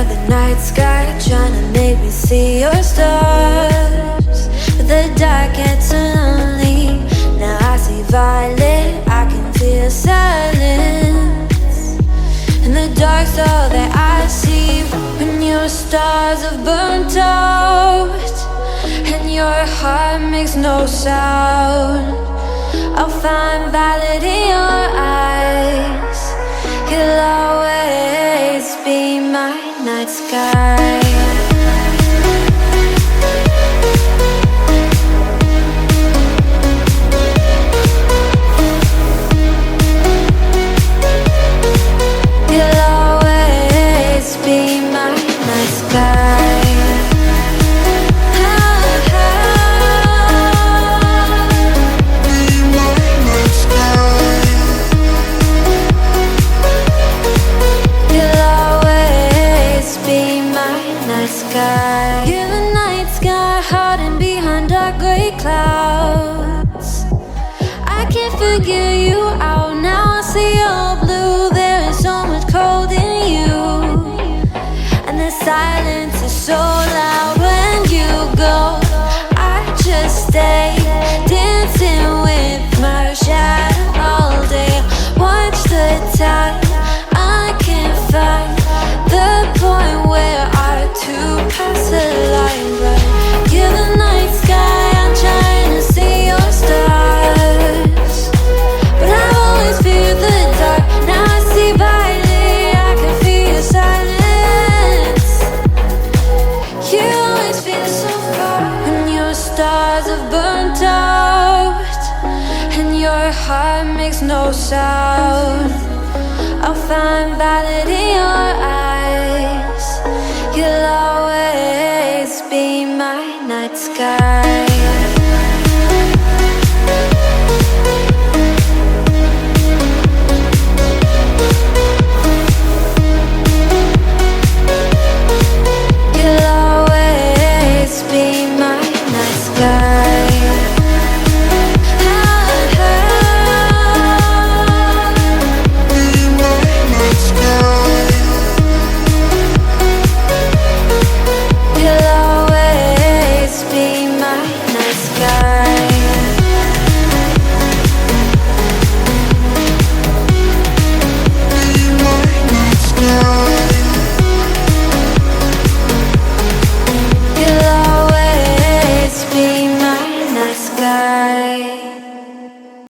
the night sky, trying to make me see your stars. But the dark gets so lonely. Now I see violet, I can feel silence. In the dark's all that I see. When your stars have burnt out and your heart makes no sound, I'll find violet in your eyes. You'll always be my night sky. You'll always be my night sky. You're the night sky, hiding behind dark gray clouds. I can't figure you out now. I see your blue. There is so much cold in you, and the silence is so loud when you go. I just stay dancing with my shadow all day. Watch the tide. I can't find the point where our two pass the line, but you're the night sky. I'm trying to see your stars, but I always fear the dark. Now I see violet, I can feel your silence. You always feel so far. When your stars have burnt out and your heart makes no sound, I'll find violet in your eyes. You'll always be my night sky.